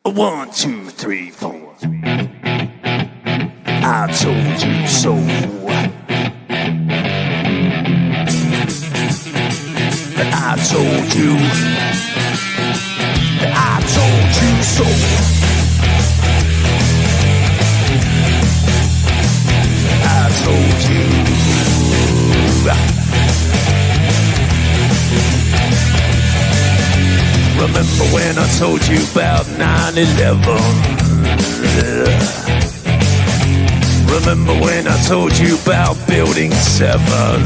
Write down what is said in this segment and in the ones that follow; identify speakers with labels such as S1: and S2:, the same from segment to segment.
S1: 1, 2, 3, 4. I told you so. I told you. I told you so. I told you. Remember when I told you about 9/11? Remember when I told you about Building 7?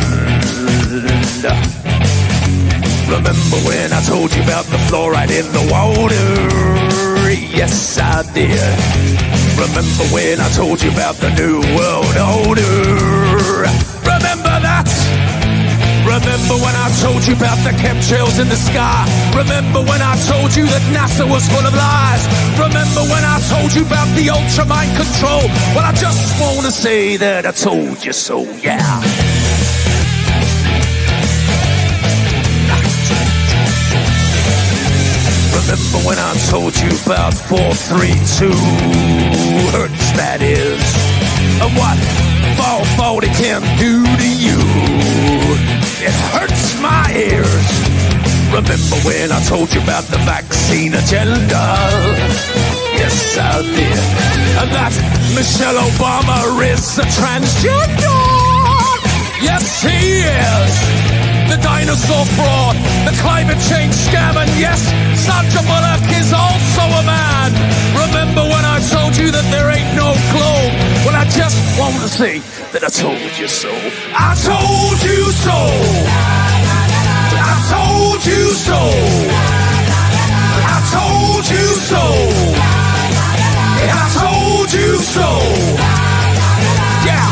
S1: Remember when I told you about the fluoride in the water? Yes, I did. Remember when I told you about the New World Order? Remember that? Remember when I told you about the chemtrails in the sky? Remember when I told you that NASA was full of lies? Remember when I told you about the ultra mind control? Well, I just want to say that I told you so, yeah. Remember when I told you about 432 hertz, that is, and what 440 can do to you? It hurts my ears. Remember when I told you about the vaccine agenda? Yes, I did. And that Michelle Obama is a transgender. Yes, he is. The dinosaur fraud, the climate change scam, and yes, Sandra Bullock is also a man. Remember when I told you that there ain't no globe? Well, I just want to say that I told you so. I told you so. I told you so. I told you so. I told you so. Yeah.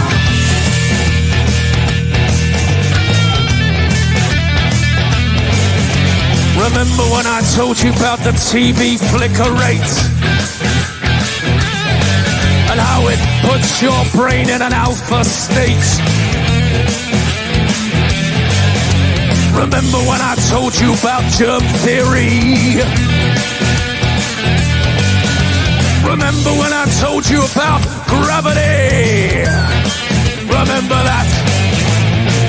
S1: Remember when I told you about the TV flicker rate? And how it puts your brain in an alpha state? Remember when I told you about germ theory? Remember when I told you about gravity? Remember that?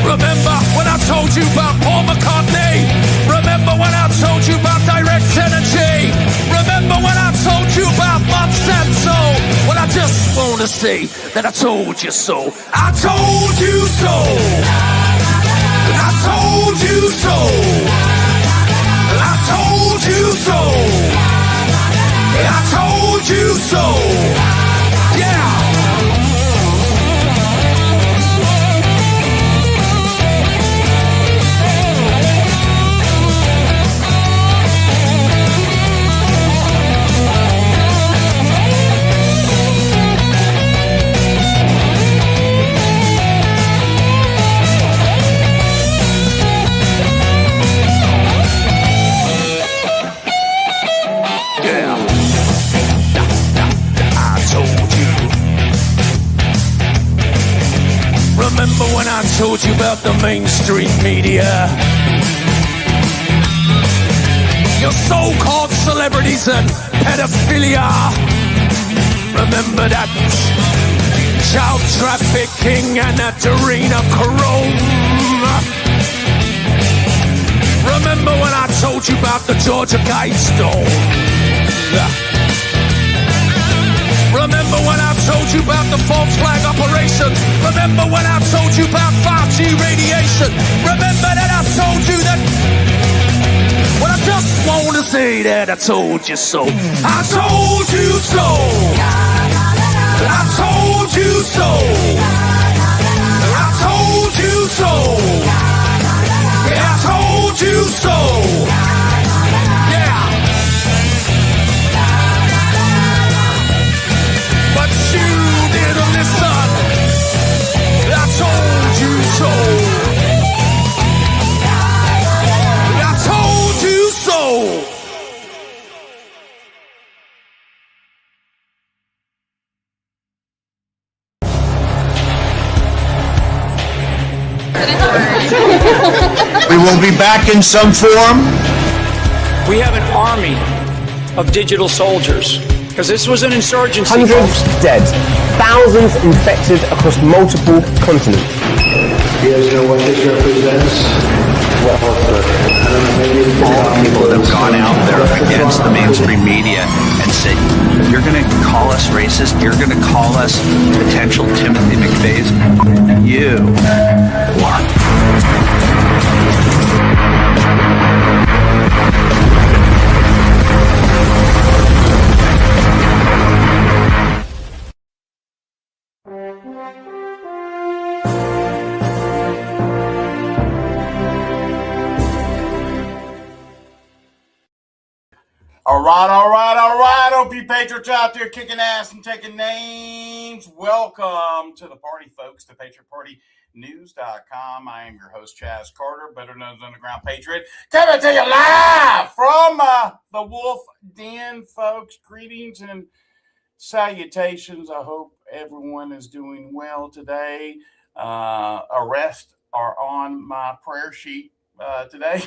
S1: Remember when I told you about Paul McCartney? Remember when I told you about direct energy? Remember when I told you about Monsanto? Well, I just want to say that I told you so. I told you so. I told you so. I told you so. I told you so. Yeah. Remember when I told you about the mainstream media? Your so-called celebrities and pedophilia. Remember that child trafficking and that adrenochrome. Remember when I told you about the Georgia Guidestone? Remember when I told you about the false flag operation? Remember when I told you about 5G radiation? Remember that I told you that? Well, I just want to say that I told you so. I told you so. I told you so. I told you so. Yeah, I told you so. Yeah. But you didn't listen. I told you so. I told you so.
S2: We will be back in some form.
S3: We have an army
S2: of digital soldiers. Because this was an insurgency.
S3: Hundreds dead, thousands infected across multiple continents.
S4: You guys know what this represents? Well,
S5: all the people that have gone out there against the mainstream media and said, you're going to call us racist, you're going to call us potential Timothy McVeighs. You are.
S6: All right. OP Patriots out there kicking ass and taking names. Welcome to the party, folks, to PatriotPartyNews.com. I am your host, Chaz Carter, better known as Underground Patriot, coming to you live from the Wolf Den, folks. Greetings and salutations. I hope everyone is doing well today. Arrests are on my prayer sheet today.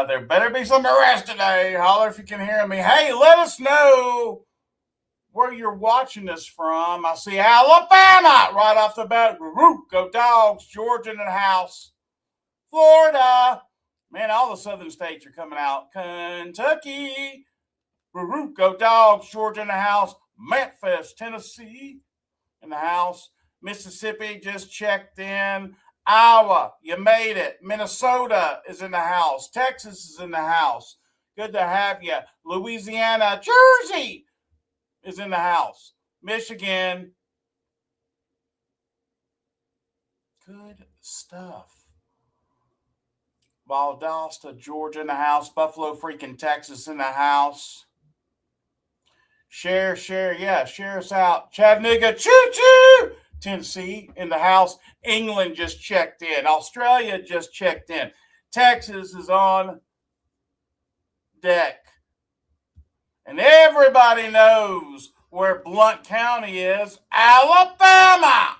S6: There better be some arrests today. Holler if you can hear me. Hey, let us know where you're watching us from. I see Alabama right off the bat. Go Dogs. Georgia in the house. Florida. Man, all the southern states are coming out. Kentucky. Go Dogs. Georgia in the house. Memphis, Tennessee in the house. Mississippi just checked in. Iowa, you made it. Minnesota is in the house. Texas is in the house. Good to have you. Louisiana, Jersey is in the house. Michigan. Good stuff. Valdosta, Georgia in the house. Buffalo, freaking Texas in the house. Share us out. Chattanooga, choo-choo. Tennessee in the house. England just checked in. Australia just checked in. Texas is on deck. And everybody knows where Blount County is. Alabama.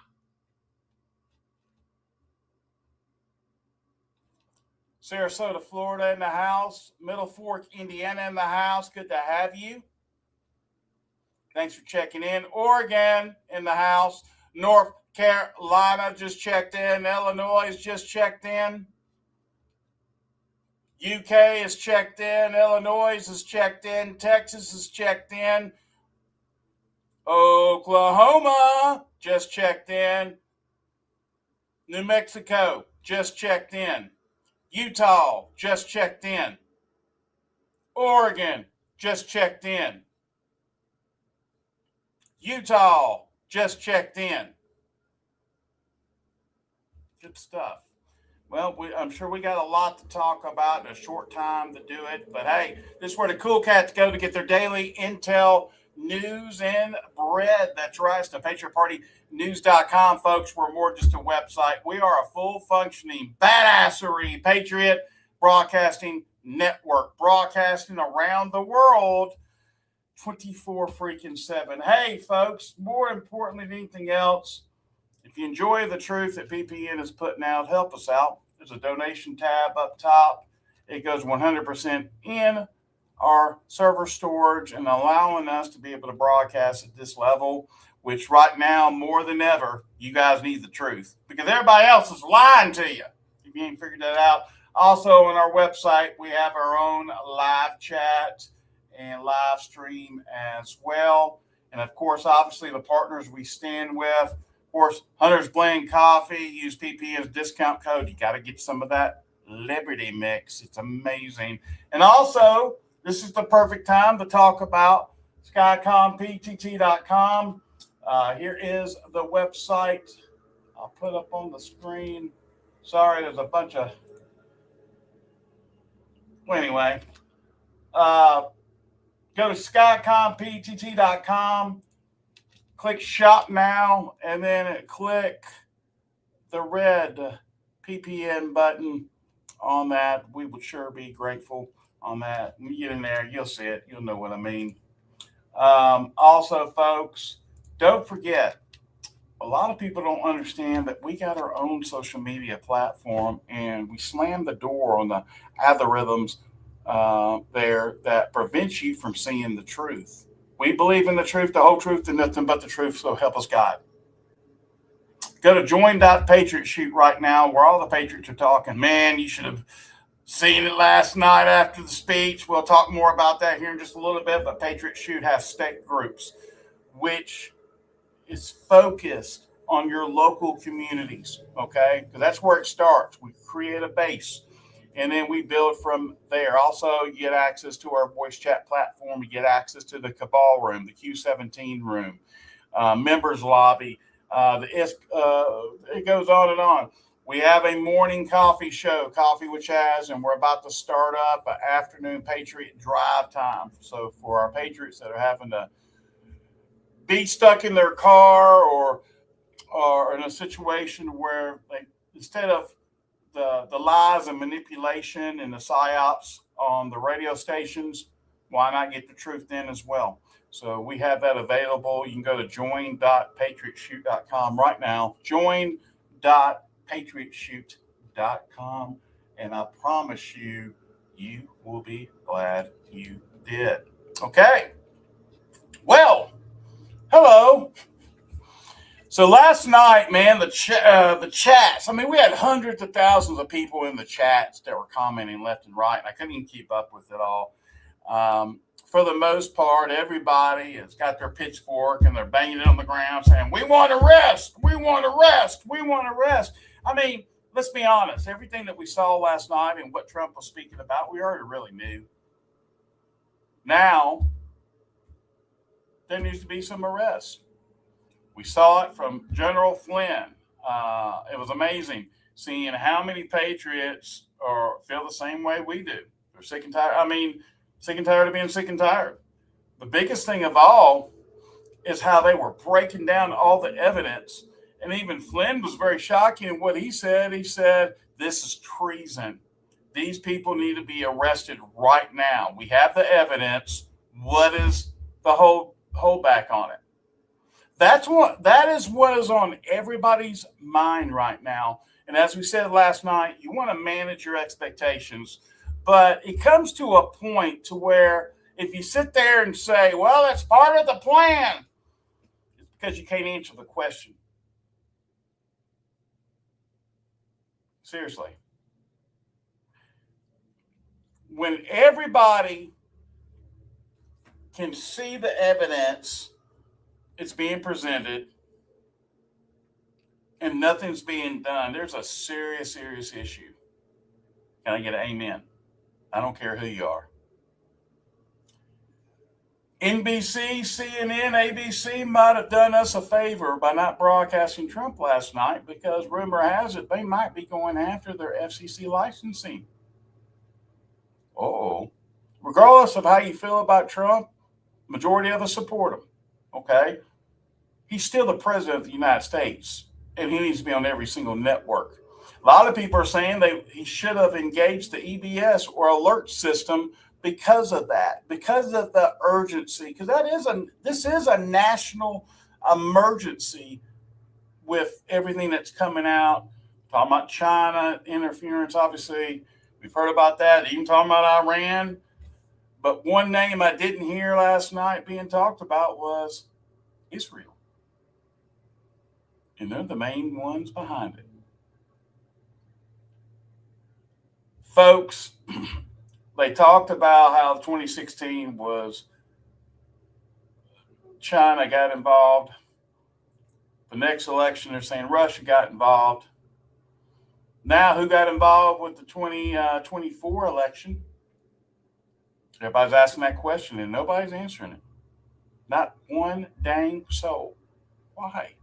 S6: Sarasota, Florida in the house. Middle Fork, Indiana in the house. Good to have you. Thanks for checking in. Oregon in the house. North Carolina just checked in. Illinois just checked in. UK is checked in. Illinois is checked in. Texas is checked in. Oklahoma just checked in. New Mexico just checked in. Utah just checked in. Oregon just checked in. Utah just checked in. Good stuff. Well, I'm sure we got a lot to talk about in a short time to do it. But hey, this is where the cool cats go to get their daily intel, news, and bread. That's right. It's the PatriotPartyNews.com, folks. We're more just a website. We are a full-functioning, badassery Patriot broadcasting network, broadcasting around the world 24/7. Hey, folks, more importantly than anything else, if you enjoy the truth that PPN is putting out, help us out. There's a donation tab up top. It goes 100% in our server storage and allowing us to be able to broadcast at this level, which right now, more than ever, you guys need the truth because everybody else is lying to you. If you ain't figured that out. Also, on our website, we have our own live chat and live stream as well. And of course, obviously the partners we stand with, of course, Hunter's Blend Coffee, use PP as discount code. You got to get some of that Liberty Mix. It's amazing. And also, this is the perfect time to talk about SkyCommPTT.com. Here is the website. I'll put up on the screen. Sorry, there's a bunch of... Well, anyway, go to SkyCommPTT.com, click Shop Now, and then click the red PPN button on that. We would sure be grateful on that. When you get in there, you'll see it. You'll know what I mean. Also, folks, don't forget, a lot of people don't understand that we got our own social media platform, and we slammed the door on the algorithms there that prevents you from seeing the truth. We believe in the truth, the whole truth, and nothing but the truth, so help us God. Go to join.patriotshoot right now, where all the Patriots are talking. Man, you should have seen it last night after the speech. We'll talk more about that here in just a little bit, but Patriot Shoot has state groups, which is focused on your local communities, okay? Because that's where it starts. We create a base, and then we build from there. Also, you get access to our voice chat platform. You get access to the Cabal room, the Q17 room, members lobby. It goes on and on. We have a morning coffee show, Coffee with Chaz, and we're about to start up an afternoon Patriot drive time. So for our Patriots that are having to be stuck in their car or in a situation where they, instead of the lies and manipulation and the psyops on the radio stations, why not get the truth then as well? So we have that available. You can go to join.patriotshoot.com right now. Join.patriotshoot.com. And I promise you, you will be glad you did. Okay. Well, hello. So last night, man, the chats. I mean, we had hundreds of thousands of people in the chats that were commenting left and right, and I couldn't even keep up with it all. For the most part, everybody has got their pitchfork and they're banging it on the ground saying, we want to rest, we want to rest, we want to rest. I mean, let's be honest. Everything that we saw last night and what Trump was speaking about, we already really knew. Now, there needs to be some arrests. We saw it from General Flynn. It was amazing seeing how many Patriots feel the same way we do. They're sick and tired. I mean, sick and tired of being sick and tired. The biggest thing of all is how they were breaking down all the evidence. And even Flynn was very shocking in what he said. He said, this is treason. These people need to be arrested right now. We have the evidence. What is the holdback on it? That is what is on everybody's mind right now. And as we said last night, you want to manage your expectations. But it comes to a point to where if you sit there and say, well, that's part of the plan, it's because you can't answer the question. Seriously. When everybody can see the evidence, it's being presented, and nothing's being done, there's a serious, serious issue. Can I get an amen? I don't care who you are. NBC, CNN, ABC might have done us a favor by not broadcasting Trump last night, because rumor has it they might be going after their FCC licensing. Regardless of how you feel about Trump, majority of us support him. Okay? He's still the president of the United States, and he needs to be on every single network. A lot of people are saying he should have engaged the EBS or alert system because of that, because of the urgency, because this is a national emergency with everything that's coming out. Talking about China interference, obviously, we've heard about that. Even talking about Iran. But one name I didn't hear last night being talked about was Israel. And they're the main ones behind it. Folks, they talked about how 2016 was China got involved. The next election, they're saying Russia got involved. Now, who got involved with the 2024 election? Everybody's asking that question, and nobody's answering it. Not one dang soul. Why?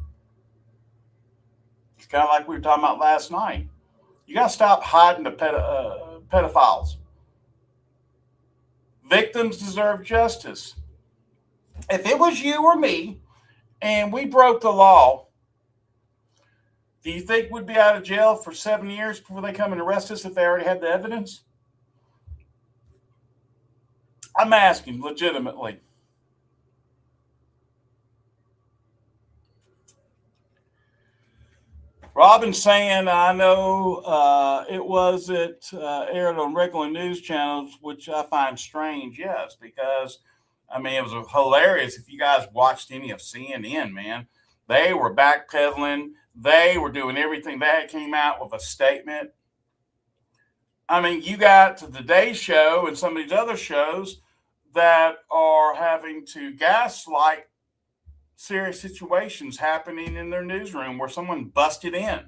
S6: It's kind of like we were talking about last night. You got to stop hiding the pedophiles. Victims deserve justice. If it was you or me and we broke the law, do you think we'd be out of jail for 7 years before they come and arrest us if they already had the evidence? I'm asking legitimately. Robin saying, I know it aired on regular news channels, which I find strange. Yes, because, I mean, it was hilarious. If you guys watched any of CNN, man, they were backpedaling. They were doing everything. They came out with a statement. I mean, you got the Today Show and some of these other shows that are having to gaslight serious situations happening in their newsroom where someone busted in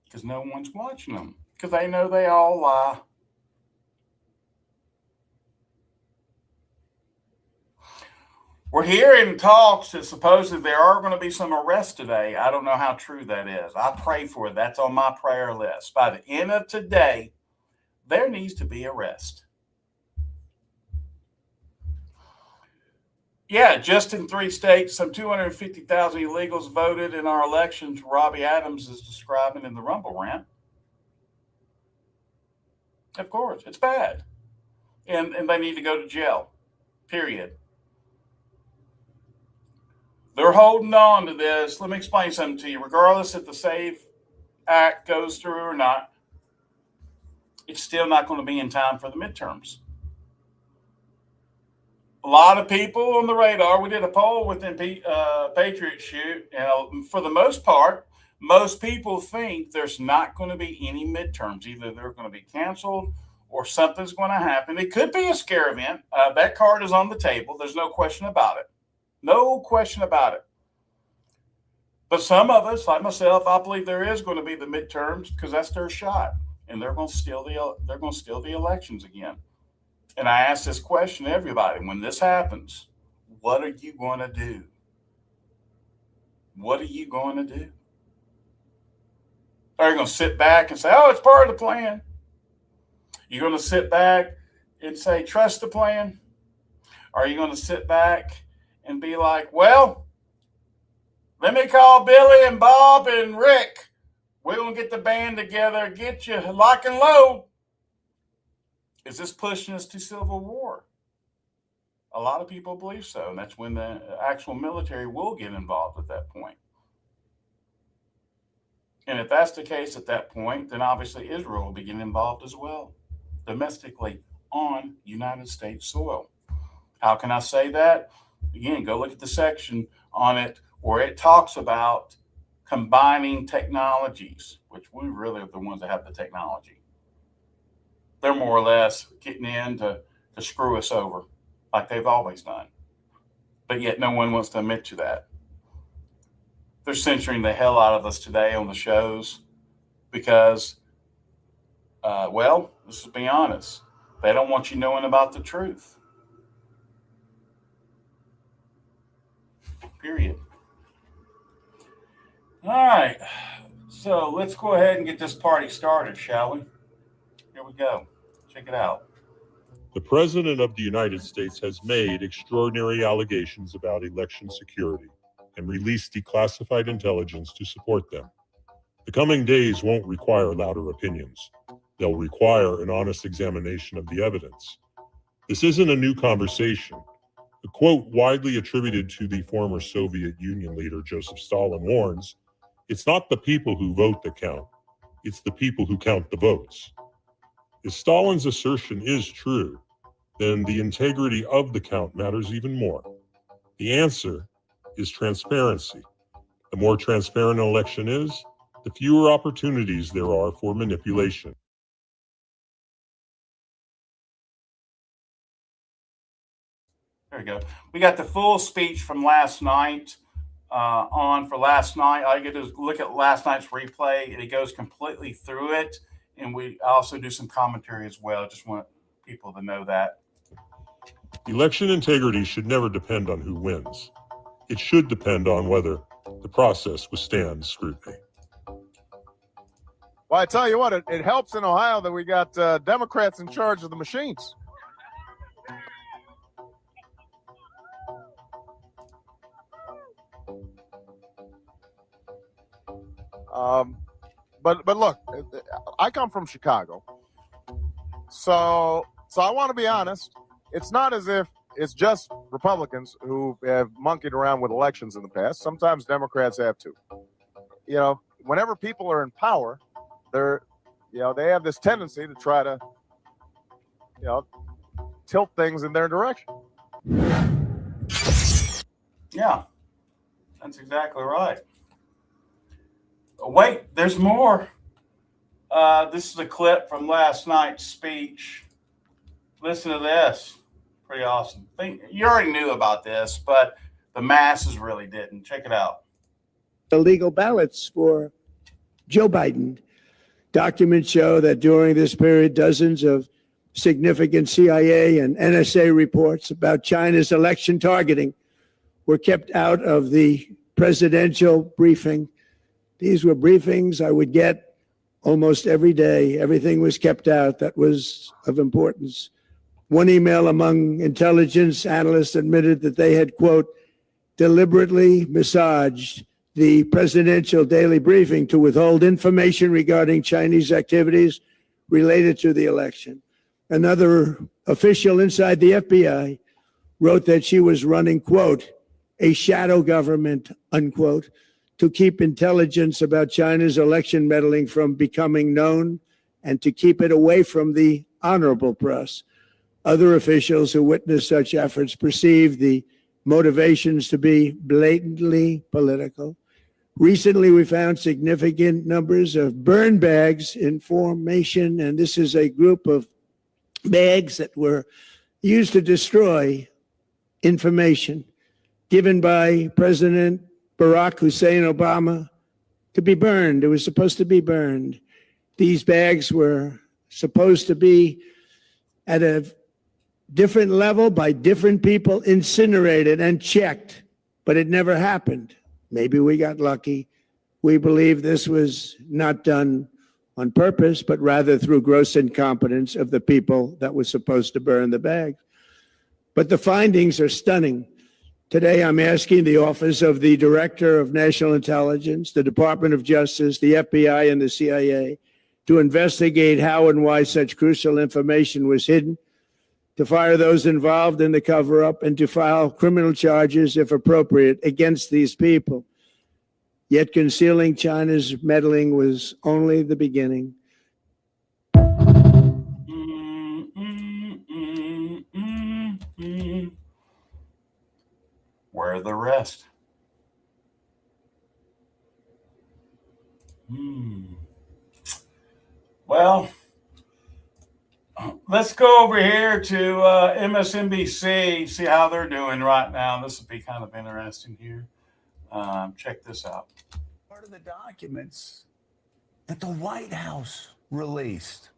S6: because no one's watching them because they know they all lie. We're hearing talks that supposedly there are going to be some arrests today. I don't know how true that is. I pray for it. That's on my prayer list. By the end of today, there needs to be arrest. Yeah, just in 3 states, some 250,000 illegals voted in our elections. Robbie Adams is describing in the Rumble Rant. Of course, it's bad. And they need to go to jail, period. They're holding on to this. Let me explain something to you. Regardless if the SAVE Act goes through or not, it's still not going to be in time for the midterms. A lot of people on the radar. We did a poll within Patriot Shoot, and for the most part, most people think there's not going to be any midterms. Either they're going to be canceled or something's going to happen. It could be a scare event. That card is on the table. There's no question about it. No question about it. But some of us, like myself, I believe there is going to be the midterms because that's their shot, and they're going to steal the elections again. And I ask this question to everybody: when this happens, what are you going to do? What are you going to do? Are you going to sit back and say, "Oh, it's part of the plan"? You're going to sit back and say, "Trust the plan"? Or are you going to sit back and be like, "Well, let me call Billy and Bob and Rick. We're going to get the band together, get you lock and load"? Is this pushing us to civil war? A lot of people believe so, and that's when the actual military will get involved at that point. And if that's the case at that point, then obviously Israel will be getting involved as well, domestically on United States soil. How can I say that? Again, go look at the section on it where it talks about combining technologies, which we really are the ones that have the technology. They're more or less getting in to screw us over like they've always done. But yet no one wants to admit to that. They're censoring the hell out of us today on the shows because, let's be honest, they don't want you knowing about the truth. Period. All right. So let's go ahead and get this party started, shall we? Here we go. Check it out.
S7: The President of the United States has made extraordinary allegations about election security and released declassified intelligence to support them. The coming days won't require louder opinions. They'll require an honest examination of the evidence. This isn't a new conversation. The quote widely attributed to the former Soviet Union leader Joseph Stalin warns, "It's not the people who vote that count. It's the people who count the votes." If Stalin's assertion is true, then the integrity of the count matters even more. The answer is transparency. The more transparent an election is, the fewer opportunities there are for manipulation.
S6: There we go. We got the full speech from last night on for last night. All you get to do is look at last night's replay, and it goes completely through it. And we also do some commentary as well. Just want people to know that.
S7: Election integrity should never depend on who wins. It should depend on whether the process withstands scrutiny.
S8: Well, I tell you what, it helps in Ohio that we got Democrats in charge of the machines. But look, I come from Chicago, so I want to be honest. It's not as if it's just Republicans who have monkeyed around with elections in the past. Sometimes Democrats have too. You know, whenever people are in power, they have this tendency to try to, tilt things in their direction.
S6: Yeah, that's exactly right. Wait, there's more. This is a clip from last night's speech. Listen to this. Pretty awesome. You already knew about this, but the masses really didn't. Check it out.
S9: Illegal ballots for Joe Biden. Documents show that during this period, dozens of significant CIA and NSA reports about China's election targeting were kept out of the presidential briefing. These were briefings I would get almost every day. Everything was kept out that was of importance. One email among intelligence analysts admitted that they had, quote, deliberately massaged the presidential daily briefing to withhold information regarding Chinese activities related to the election. Another official inside the FBI wrote that she was running, quote, a shadow government, unquote, to keep intelligence about China's election meddling from becoming known and to keep it away from the honorable press. Other officials who witnessed such efforts perceived the motivations to be blatantly political. Recently, we found significant numbers of burn bags in formation, and this is a group of bags that were used to destroy information given by President Barack Hussein Obama to be burned. It was supposed to be burned. These bags were supposed to be at a different level by different people, incinerated and checked, but it never happened. Maybe we got lucky. We believe this was not done on purpose, but rather through gross incompetence of the people that were supposed to burn the bag. But the findings are stunning. Today, I'm asking the Office of the Director of National Intelligence, the Department of Justice, the FBI, and the CIA to investigate how and why such crucial information was hidden, to fire those involved in the cover-up, and to file criminal charges, if appropriate, against these people. Yet concealing China's meddling was only the beginning.
S6: Where are the rest? Well, let's go over here to MSNBC, see how they're doing right now. This will be kind of interesting here. Check this out.
S10: Part of the documents that the White House released.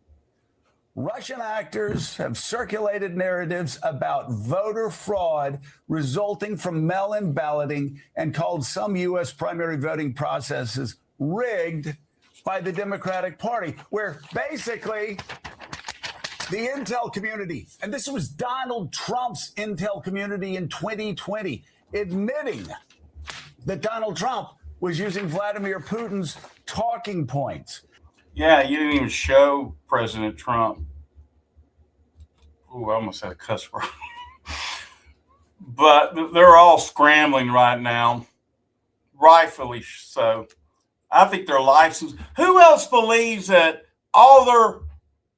S10: Russian actors have circulated narratives about voter fraud resulting from mail-in balloting and called some U.S. primary voting processes rigged by the Democratic Party, where basically the intel community, and this was Donald Trump's intel community in 2020, admitting that Donald Trump was using Vladimir Putin's talking points.
S6: Yeah, you didn't even show President Trump. Ooh, I almost had a cuss word. But they're all scrambling right now, rightfully so. I think they're licensed. Who else believes that all their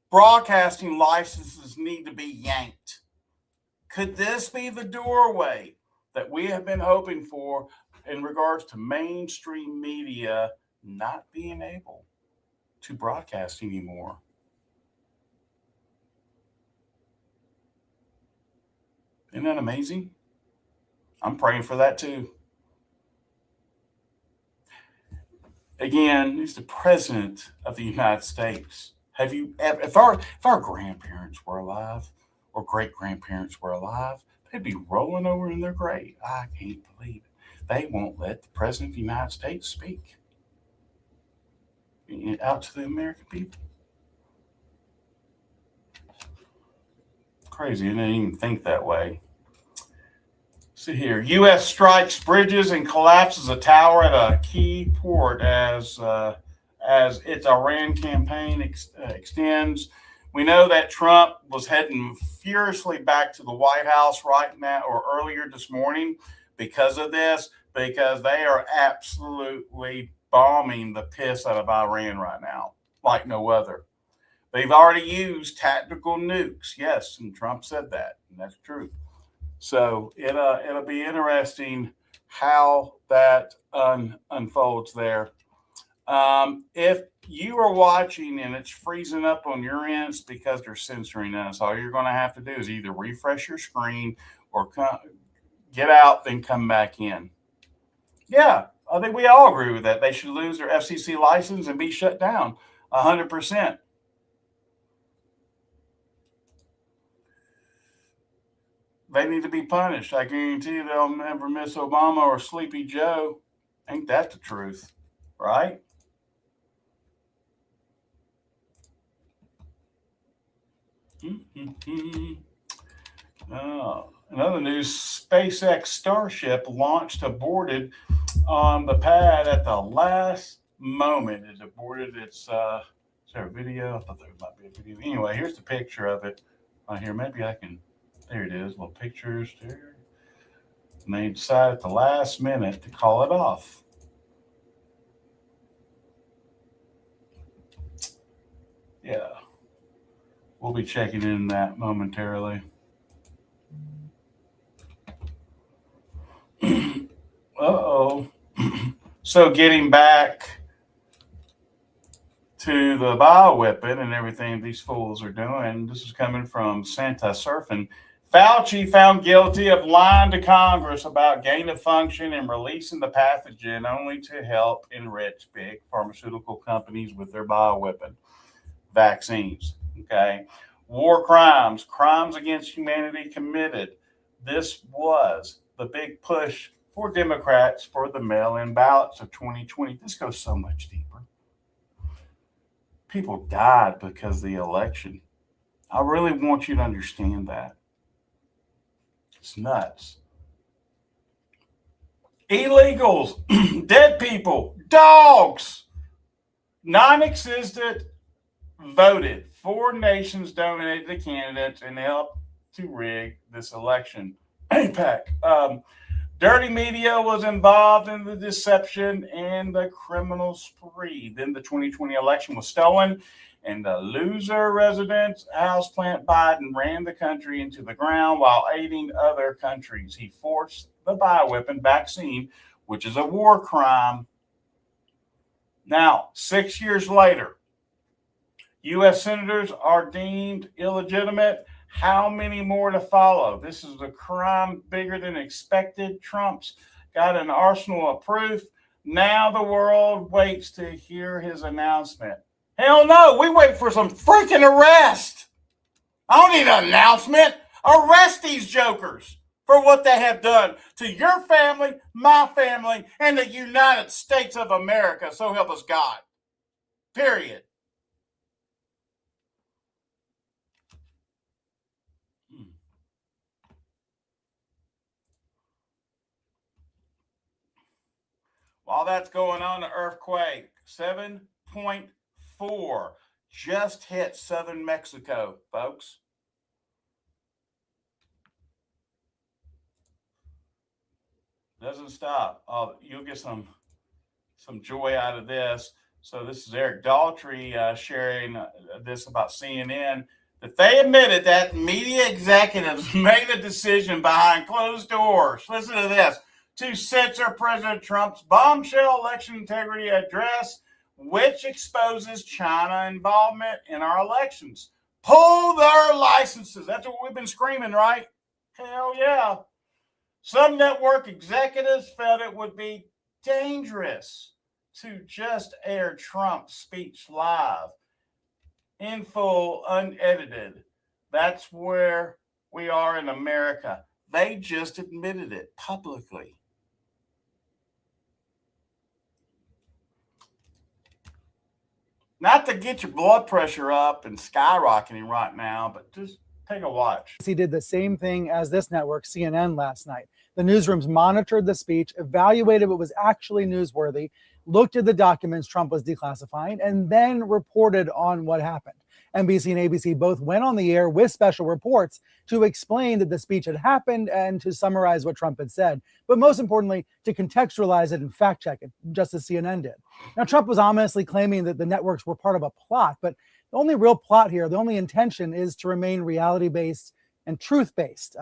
S6: broadcasting licenses need to be yanked? Could this be the doorway that we have been hoping for in regards to mainstream media not being able to broadcast anymore? Isn't that amazing? I'm praying for that too. Again, he's the president of the United States. If our grandparents were alive or great grandparents were alive, they'd be rolling over in their grave. I can't believe it. They won't let the president of the United States speak out to the American people. Crazy, and they didn't even think that way. See here, U.S. strikes bridges and collapses a tower at a key port as its Iran campaign extends. We know that Trump was heading furiously back to the White House right now or earlier this morning because of this, because they are absolutely bombing the piss out of Iran right now, like no other. They've already used tactical nukes. Yes, and Trump said that, and that's true. So it'll be interesting how that unfolds there. If you are watching and it's freezing up on your end, it's because they're censoring us. All you're going to have to do is either refresh your screen or get out, then come back in. Yeah, I think we all agree with that. They should lose their FCC license and be shut down 100%. They need to be punished. I guarantee you they'll never miss Obama or Sleepy Joe. Ain't that the truth, right? Another news, SpaceX Starship launched aborted on the pad at the last moment. It aborted its, is there a video? I thought there might be a video. Anyway, here's the picture of it right here. Maybe I can, there it is, little pictures there. And they decided at the last minute to call it off. Yeah. We'll be checking in that momentarily. Uh-oh. So getting back to the bioweapon and everything these fools are doing, this is coming from Santa Surfing. Fauci found guilty of lying to Congress about gain of function and releasing the pathogen only to help enrich big pharmaceutical companies with their bioweapon vaccines. Okay. War crimes, crimes against humanity committed. This was the big push for Democrats for the mail-in ballots of 2020. This goes so much deeper. People died because of the election. I really want you to understand that. It's nuts. Illegals, dead people, dogs, non-existent, voted. 4 nations donated to candidates and helped to rig this election. AIPAC. Dirty media was involved in the deception and the criminal spree. Then the 2020 election was stolen, and the loser resident houseplant Biden ran the country into the ground while aiding other countries. He forced the bioweapon vaccine, which is a war crime. Now, 6 years later, U.S. senators are deemed illegitimate. How many more to follow? This is a crime bigger than expected. Trump's got an arsenal of proof. Now the world waits to hear his announcement. Hell no, we wait for some freaking arrest. I don't need an announcement. Arrest these jokers for what they have done to your family, my family, and the United States of America. So help us God. Period. While that's going on, the earthquake, 7.4, just hit southern Mexico, folks. Doesn't stop. You'll get some joy out of this. So this is Eric Daltrey sharing this about CNN, that they admitted that media executives made a decision behind closed doors. Listen to this. To censor President Trump's bombshell election integrity address, which exposes China involvement in our elections. Pull their licenses. That's what we've been screaming, right? Hell yeah. Some network executives felt it would be dangerous to just air Trump's speech live, in full, unedited. That's where we are in America. They just admitted it publicly. Not to get your blood pressure up and skyrocketing right now, but just take a watch.
S11: He did the same thing as this network, CNN, last night. The newsrooms monitored the speech, evaluated what was actually newsworthy, looked at the documents Trump was declassifying, and then reported on what happened. NBC and ABC both went on the air with special reports to explain that the speech had happened and to summarize what Trump had said, but most importantly, to contextualize it and fact check it, just as CNN did. Now, Trump was ominously claiming that the networks were part of a plot, but the only real plot here, the only intention is to remain reality-based and truth-based.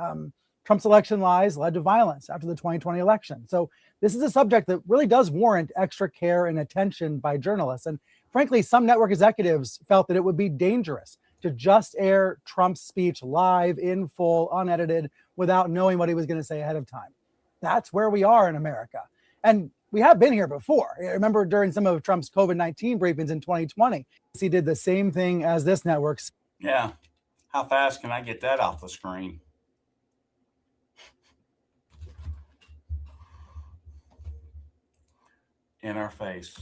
S11: Trump's election lies led to violence after the 2020 election. So this is a subject that really does warrant extra care and attention by journalists. And frankly, some network executives felt that it would be dangerous to just air Trump's speech live, in full, unedited, without knowing what he was going to say ahead of time. That's where we are in America. And we have been here before. I remember during some of Trump's COVID-19 briefings in 2020, he did the same thing as this network.
S6: Yeah. How fast can I get that off the screen? In our face.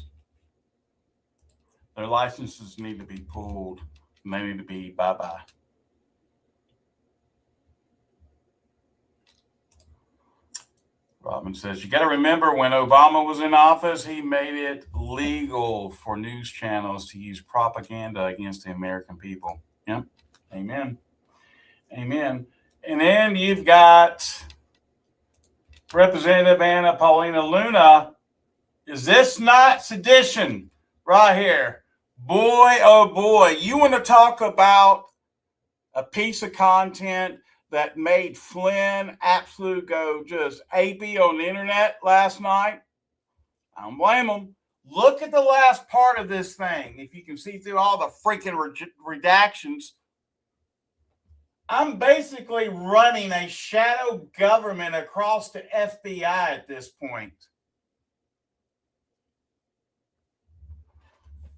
S6: Their licenses need to be pulled, and they need to be bye-bye. Robin says, you got to remember when Obama was in office, he made it legal for news channels to use propaganda against the American people. Yep. Amen. Amen. And then you've got Representative Anna Paulina Luna. Is this not sedition right here? Boy, oh boy, you want to talk about a piece of content that made Flynn absolute go just AP on the internet last night? I don't blame him. Look at the last part of this thing. If you can see through all the freaking redactions, I'm basically running a shadow government across the FBI at this point.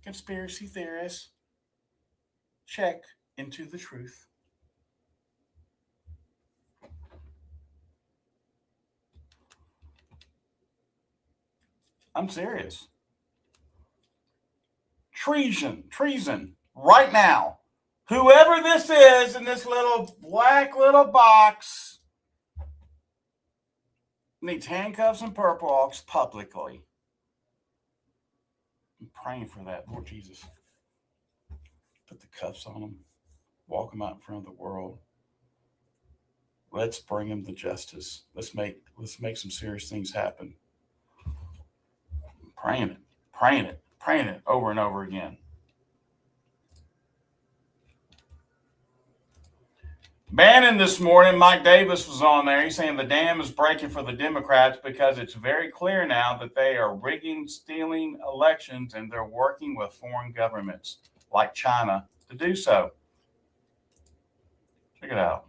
S6: Conspiracy theorists, check into the truth. I'm serious. Treason, right now. Whoever this is in this little black little box needs handcuffs and purple ox publicly. I'm praying for that, Lord Jesus. Put the cuffs on them. Walk them out in front of the world. Let's bring them to justice. Let's make some serious things happen. I'm praying it over and over again. Bannon this morning, Mike Davis was on there. He's saying the dam is breaking for the Democrats because it's very clear now that they are rigging, stealing elections, and they're working with foreign governments like China to do so. Check it out.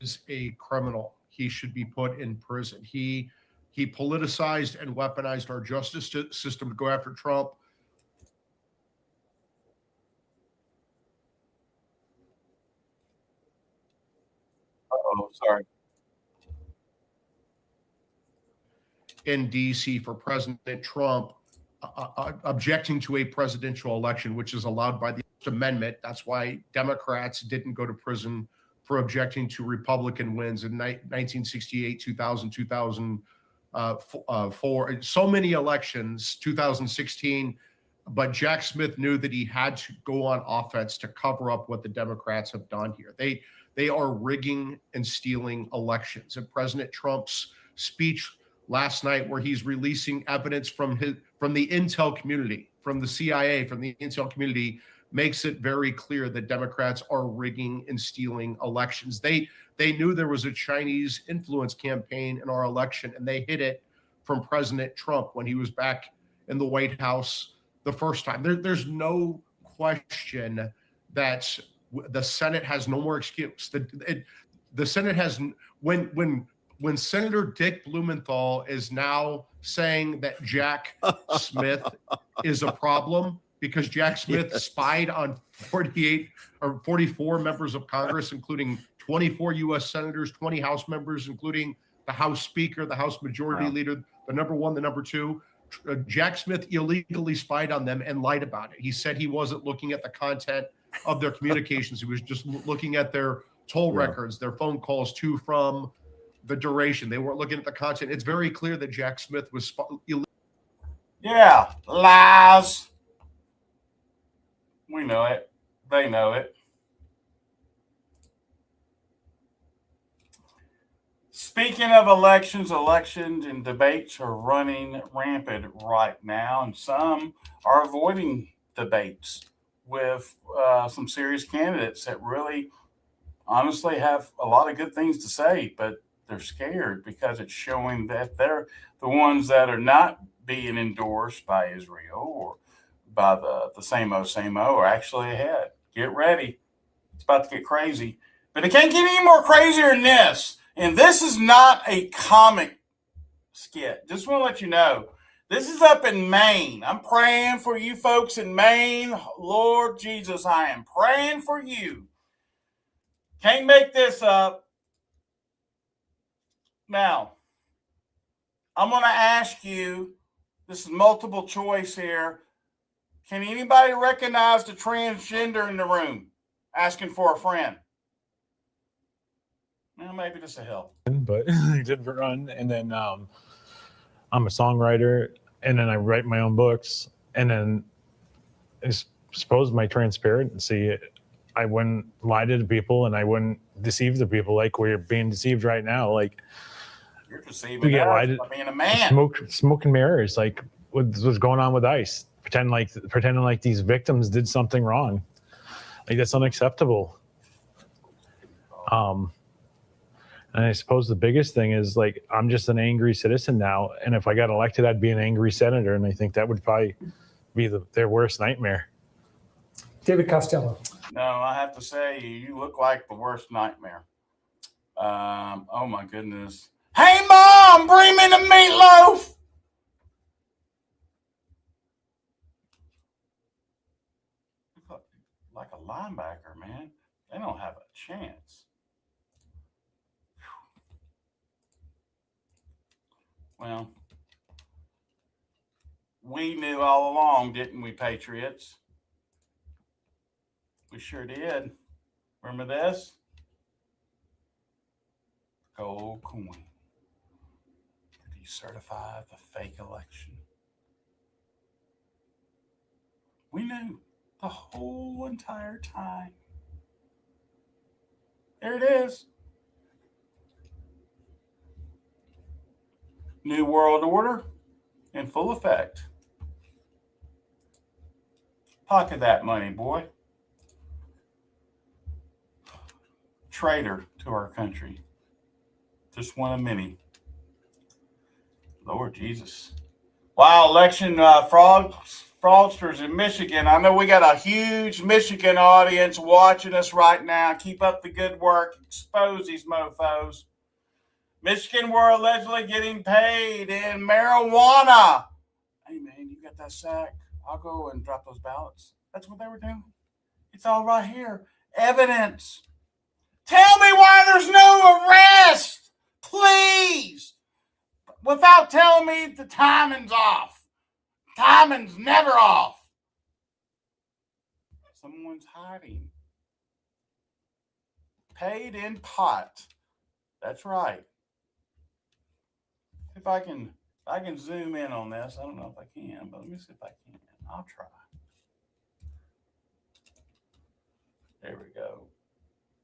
S12: Is a criminal. He should be put in prison. He politicized and weaponized our justice system to go after Trump.
S6: Oh, sorry.
S12: In D.C. for President Trump objecting to a presidential election, which is allowed by the First Amendment. That's why Democrats didn't go to prison for objecting to Republican wins in 1968, 2000, 2004. So many elections, 2016. But Jack Smith knew that he had to go on offense to cover up what the Democrats have done here. They are rigging and stealing elections. And President Trump's speech last night, where he's releasing evidence from the intel community, from the CIA, from the intel community, makes it very clear that Democrats are rigging and stealing elections. They knew there was a Chinese influence campaign in our election, and they hid it from President Trump when he was back in the White House the first time. There's no question that the Senate has no more excuse. The Senate has, when Senator Dick Blumenthal is now saying that Jack Smith is a problem because Jack Smith spied on 48 or 44 members of Congress, including 24 U.S. senators, 20 House members, including the House Speaker, the House Majority Leader, the number one, the number two. Jack Smith illegally spied on them and lied about it. He said he wasn't looking at the content of their communications. He was just looking at their toll records, their phone calls to, from, the duration. They weren't looking at the content. It's very clear that Jack Smith was lies.
S6: We know it. They know it. Speaking of elections and debates are running rampant right now, and some are avoiding debates with some serious candidates that really, honestly, have a lot of good things to say, but they're scared because it's showing that they're the ones that are not being endorsed by Israel or by the same are actually ahead. Get ready. It's about to get crazy. But it can't get any more crazier than this. And this is not a comic skit. Just want to let you know. This is up in Maine. I'm praying for you folks in Maine. Lord Jesus, I am praying for you. Can't make this up. Now, I'm going to ask you, this is multiple choice here. Can anybody recognize the transgender in the room asking for a friend? Well, maybe this will help.
S13: But I did run, and then I'm a songwriter, and then I write my own books, and then I suppose my transparency, I wouldn't lie to the people, and I wouldn't deceive the people like we're being deceived right now. Like,
S6: you're deceiving us by being a man.
S13: Smoke and mirrors, like what's going on with ICE, pretending like these victims did something wrong. Like, that's unacceptable. And I suppose the biggest thing is, like, I'm just an angry citizen now, and if I got elected, I'd be an angry senator, and I think that would probably be their worst nightmare.
S14: David Costello.
S6: No, I have to say, you look like the worst nightmare. Oh my goodness. Hey, Mom, bring me the meatloaf. Like a linebacker, man. They don't have a chance. Well, we knew all along, didn't we, Patriots? We sure did. Remember this? Gold coin to decertify the fake election. We knew the whole entire time. There it is. New World Order in full effect. Pocket that money, boy. Traitor to our country. Just one of many. Lord Jesus. Wow, election fraudsters in Michigan. I know we got a huge Michigan audience watching us right now. Keep up the good work. Expose these mofos. Michigan were allegedly getting paid in marijuana. Hey, man, you got that sack? I'll go and drop those ballots. That's what they were doing. It's all right here. Evidence. Tell me why there's no arrest, please. Without telling me the timing's off. Timing's never off. Someone's hiding. Paid in pot. That's right. If I can zoom in on this, I don't know if I can, but let me see if I can. I'll try. There we go.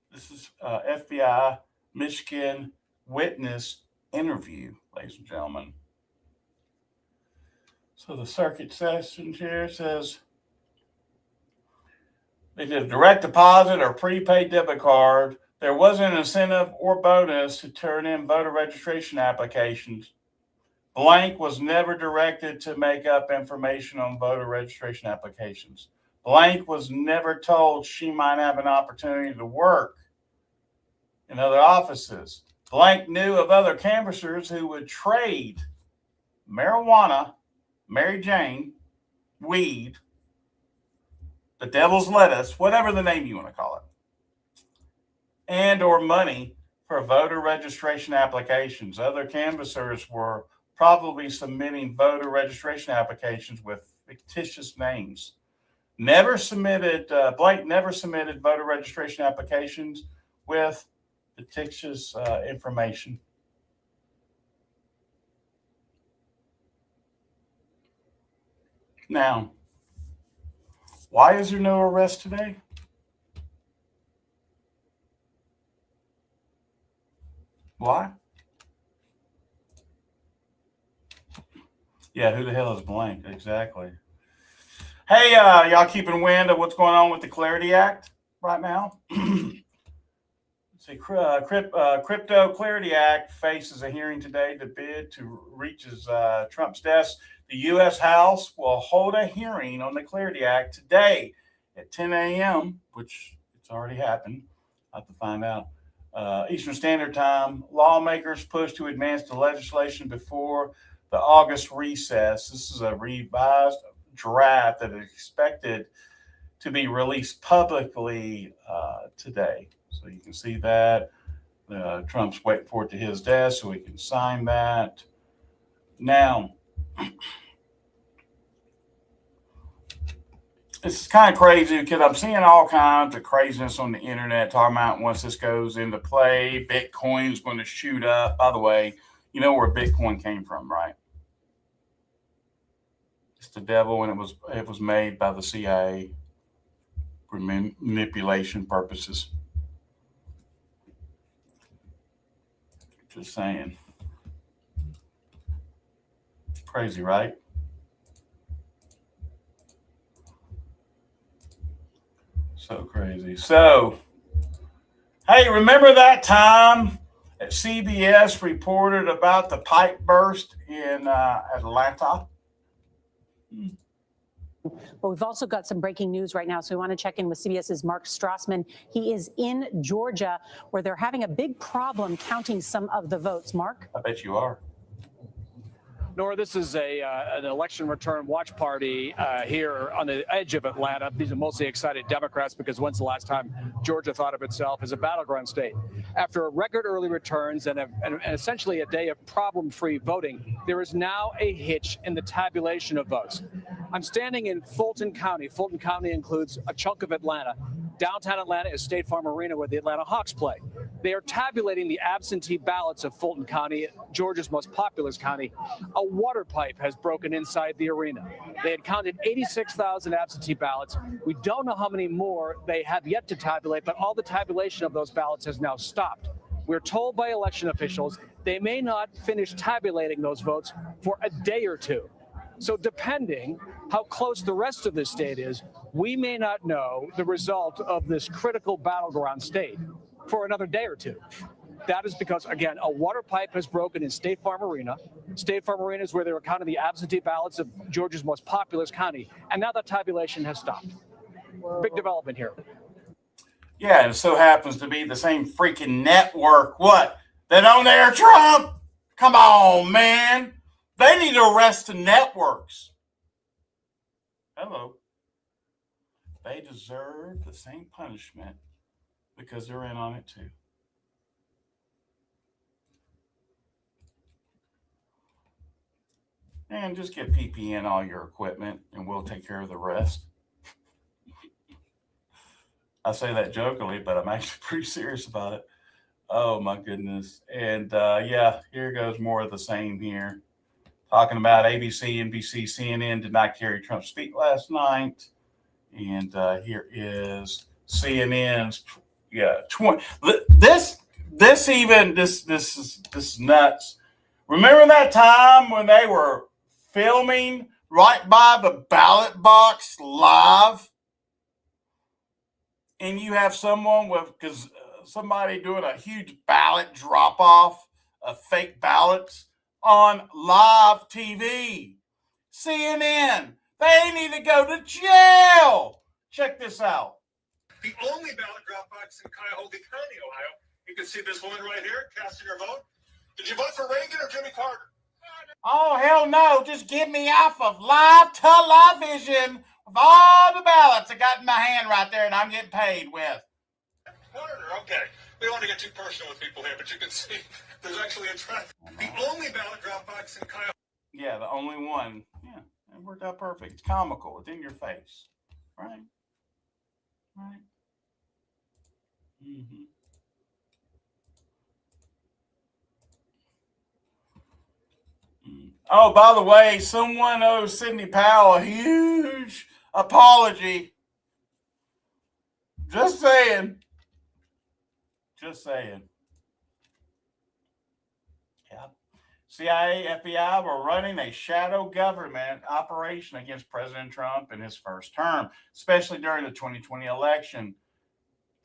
S6: This is FBI Michigan witness interview, ladies and gentlemen. So the circuit session here says they did a direct deposit or prepaid debit card. There wasn't an incentive or bonus to turn in voter registration applications. Blank was never directed to make up information on voter registration applications. Blank was never told she might have an opportunity to work in other offices. Blank knew of other canvassers who would trade marijuana, Mary Jane, weed, the devil's lettuce, whatever the name you want to call it, and or money for voter registration applications. Other canvassers were probably submitting voter registration applications with fictitious names. Blank never submitted voter registration applications with fictitious information. Now, Why is there no arrest today? Why? Yeah, who the hell is blank? Exactly. Hey, y'all keeping wind of what's going on with the Clarity Act right now? See, Crypto Clarity Act faces a hearing today to bid to reaches Trump's desk. The U.S. House will hold a hearing on the Clarity Act today at 10 a.m., which it's already happened. I'll have to find out. Eastern Standard Time. Lawmakers push to advance the legislation before the August recess. This is a revised draft that is expected to be released publicly today. So you can see that. Trump's waiting for it to his desk so he can sign that. Now, it's kind of crazy because I'm seeing all kinds of craziness on the internet talking about once this goes into play, Bitcoin's going to shoot up. By the way, you know where Bitcoin came from, right? It's the devil, and it was made by the CIA for manipulation purposes. Just saying. Crazy, right? So crazy. So, hey, remember that time that CBS reported about the pipe burst in Atlanta?
S15: But we've also got some breaking news right now, so we want to check in with CBS's Mark Strassman. He is in Georgia, where they're having a big problem counting some of the votes. Mark?
S6: I bet you are.
S2: Nora, this is an election return watch party here on the edge of Atlanta. These are mostly excited Democrats because when's the last time Georgia thought of itself as a battleground state? After a record early returns and essentially a day of problem-free voting, there is now a hitch in the tabulation of votes. I'm standing in Fulton County. Fulton County includes a chunk of Atlanta. Downtown Atlanta is State Farm Arena, where the Atlanta Hawks play. They are tabulating the absentee ballots of Fulton County, Georgia's most populous county. A water pipe has broken inside the arena. They had counted 86,000 absentee ballots. We don't know how many more they have yet to tabulate, but all the tabulation of those ballots has now stopped. We're told by election officials they may not finish tabulating those votes for a day or two. So depending how close the rest of the state is, we may not know the result of this critical battleground state for another day or two. That is because, again, a water pipe has broken in State Farm Arena. State Farm Arena is where they were counting the absentee ballots of Georgia's most populous county. And now that tabulation has stopped. Big development here.
S6: Yeah, and it so happens to be the same freaking network. What? That don't air Trump? Come on, man. They need to arrest the networks. Hello. They deserve the same punishment because they're in on it too. And just get PPN all your equipment and we'll take care of the rest. I say that jokingly, but I'm actually pretty serious about it. Oh my goodness. And yeah, here goes more of the same here. Talking about ABC, NBC, CNN did not carry Trump's feet last night. And here is CNN's, this is nuts. Remember that time when they were filming right by the ballot box live? And you have someone somebody doing a huge ballot drop off of fake ballots on live TV. CNN, they need to go to jail. Check this out.
S16: The only ballot drop box in Cuyahoga County, Ohio. You can see this woman right here casting her vote. Did you vote for Reagan or Jimmy Carter?
S6: Oh, hell no. Just get me off of live television of all the ballots I got in my hand right there and I'm getting paid with.
S16: Carter, okay. We don't want to get too personal with people here, but you can see there's actually a traffic. The only ballot drop box in Cuyahoga.
S6: Yeah, the only one. Yeah, it worked out perfect. It's comical. It's in your face. Right? Right? Mm-hmm. Oh, by the way, someone owes Sidney Powell a huge apology. Just saying. Just saying. Yeah. CIA, FBI were running a shadow government operation against President Trump in his first term, especially during the 2020 election.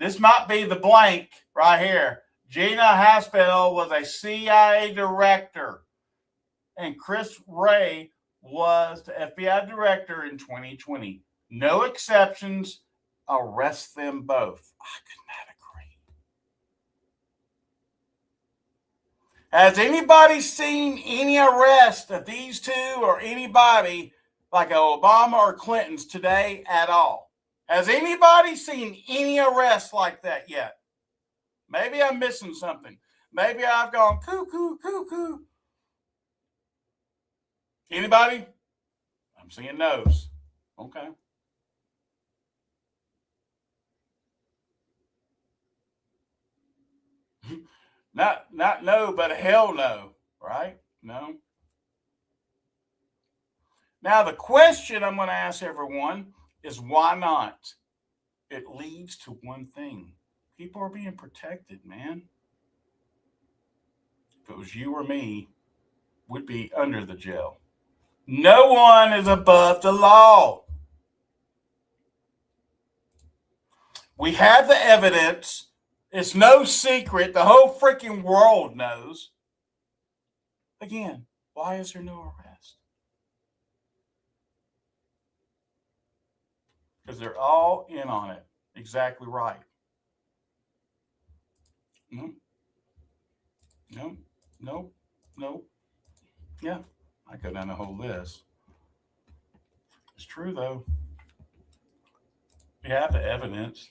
S6: This might be the blank right here. Gina Haspel was a CIA director, and Chris Wray was the FBI director in 2020. No exceptions. Arrest them both. I could not agree. Has anybody seen any arrest of these two or anybody like Obama or Clinton's today at all? Has anybody seen any arrests like that yet? Maybe I'm missing something. Maybe I've gone cuckoo, cuckoo. Anybody? I'm seeing no's. Okay. Not no, but hell no, right? No. Now, the question I'm going to ask everyone is why not? It leads to one thing. People are being protected, man. If it was you or me, we'd be under the jail. No one is above the law. We have the evidence. It's no secret. The whole freaking world knows. Again, why is there no arrest? Because they're all in on it. Exactly right. No. Yeah, I go down the whole list. It's true, though. We have the evidence.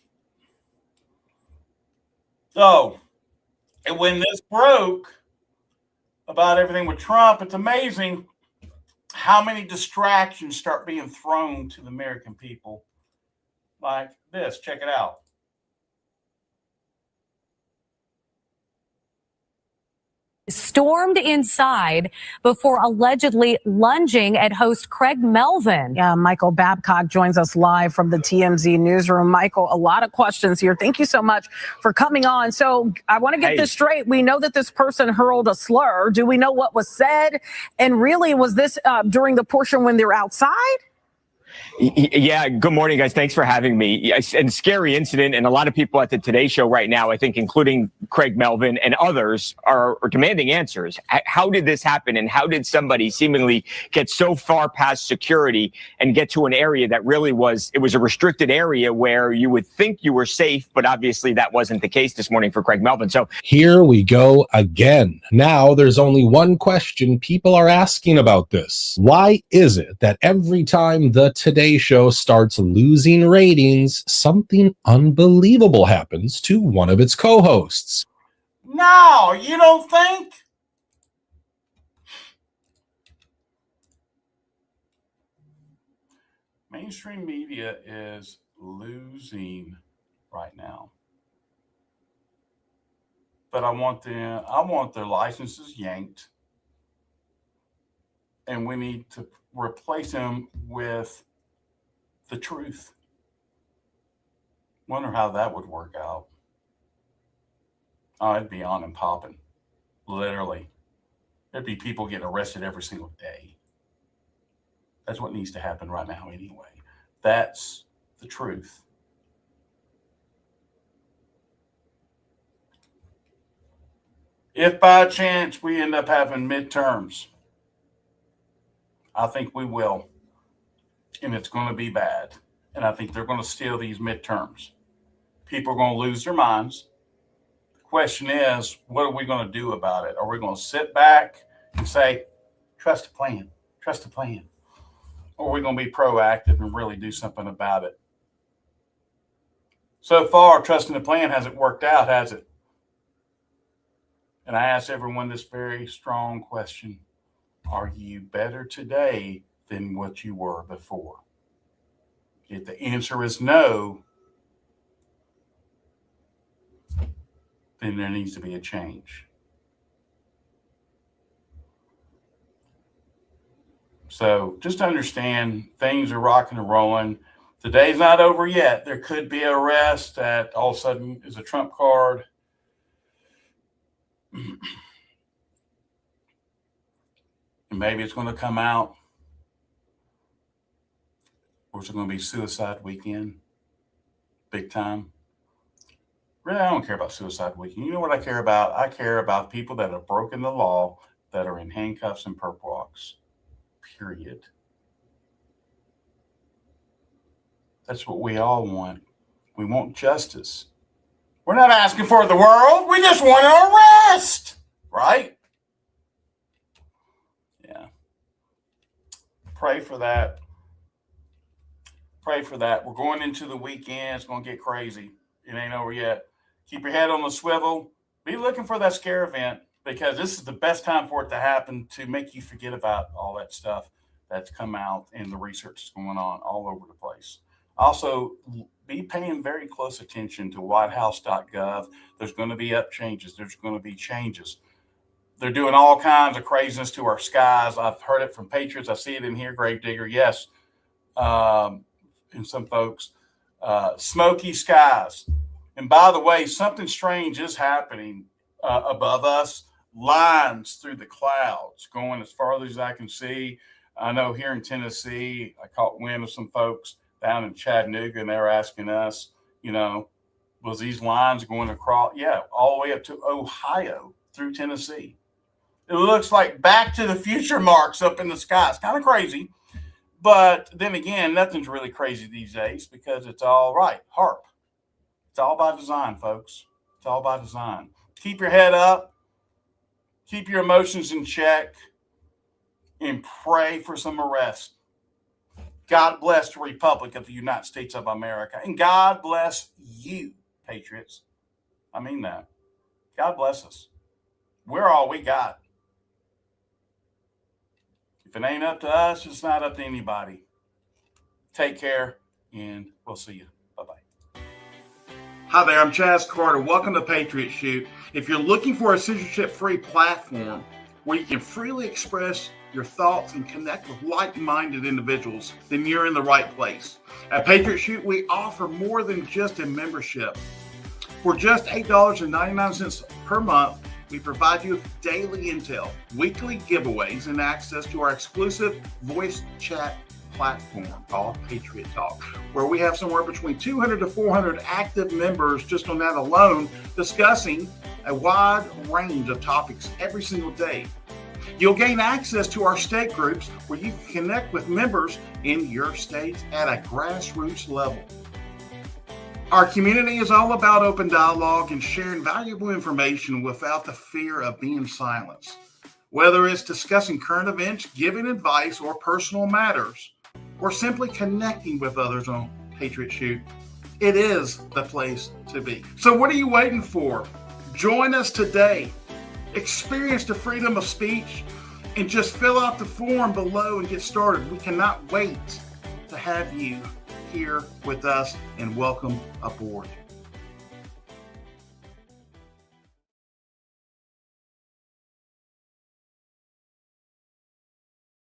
S6: So, and when this broke about everything with Trump, it's amazing how many distractions start being thrown to the American people. Like this, check it out.
S17: Stormed inside before allegedly lunging at host Craig Melvin. Yeah, Michael Babcock joins us live from the TMZ newsroom. Michael, a lot of questions here. Thank you so much for coming on. So I want to get this straight. We know that this person hurled a slur. Do we know what was said? And really, was this during the portion when they're outside?
S18: Yeah, good morning, guys. Thanks for having me. And scary incident, and a lot of people at the Today Show right now, I think, including Craig Melvin and others, are demanding answers. How did this happen, and how did somebody seemingly get so far past security and get to an area that really was a restricted area where you would think you were safe, but obviously that wasn't the case this morning for Craig Melvin. So
S19: here we go again. Now there's only one question people are asking about this. Why is it that every time the Today Show starts losing ratings, something unbelievable happens to one of its co-hosts?
S6: No, you don't think? Mainstream media is losing right now. But I want their licenses yanked. And we need to replace them with the truth. Wonder how that would work out. Oh, it'd be on and popping. Literally. There'd be people getting arrested every single day. That's what needs to happen right now anyway. That's the truth. If by chance we end up having midterms, I think we will. And it's going to be bad. And I think they're going to steal these midterms. People are going to lose their minds. The question is, what are we going to do about it? Are we going to sit back and say, trust the plan, trust the plan? Or are we going to be proactive and really do something about it? So far, trusting the plan hasn't worked out, has it? And I ask everyone this very strong question. Are you better today than what you were before? If the answer is no, then there needs to be a change. So just understand things are rocking and rolling. The day's not over yet. There could be an arrest that all of a sudden is a trump card. And maybe it's going to come out. Or is it going to be suicide weekend? Big time. Really, I don't care about suicide weekend. You know what I care about? I care about people that have broken the law, that are in handcuffs and perp walks. Period. That's what we all want. We want justice. We're not asking for the world. We just want an arrest. Right? Yeah. Pray for that. Pray for that. We're going into the weekend. It's going to get crazy. It ain't over yet. Keep your head on the swivel. Be looking for that scare event, because this is the best time for it to happen, to make you forget about all that stuff that's come out and the research is going on all over the place. Also, be paying very close attention to whitehouse.gov. There's going to be changes. There's going to be changes. They're doing all kinds of craziness to our skies. I've heard it from patriots. I see it in here, Gravedigger. Yes. And some folks, smoky skies. And by the way, something strange is happening above us. Lines through the clouds going as far as I can see. I know here in Tennessee, I caught wind of some folks down in Chattanooga, and they were asking us, was these lines going across? Yeah, all the way up to Ohio through Tennessee. It looks like Back to the Future marks up in the sky. It's kind of crazy. But then again, nothing's really crazy these days, because it's all right. HAARP. It's all by design, folks. It's all by design. Keep your head up. Keep your emotions in check. And pray for some arrest. God bless the Republic of the United States of America. And God bless you, patriots. I mean that. God bless us. We're all we got. If it ain't up to us, it's not up to anybody. Take care, and we'll see you. Bye-bye. Hi there, I'm Chaz Carter. Welcome to Patriot Shoot. If you're looking for a censorship-free platform where you can freely express your thoughts and connect with like-minded individuals, then you're in the right place. At Patriot Shoot, we offer more than just a membership. For just $8.99 per month, we provide you with daily intel, weekly giveaways, and access to our exclusive voice chat platform called Patriot Talk, where we have somewhere between 200 to 400 active members just on that alone, discussing a wide range of topics every single day. You'll gain access to our state groups, where you can connect with members in your states at a grassroots level. Our community is all about open dialogue and sharing valuable information without the fear of being silenced. Whether it's discussing current events, giving advice, or personal matters, or simply connecting with others on Patriot Shoot, it is the place to be. So what are you waiting for? Join us today. Experience the freedom of speech, and just fill out the form below and get started. We cannot wait to have you here with us, and welcome aboard.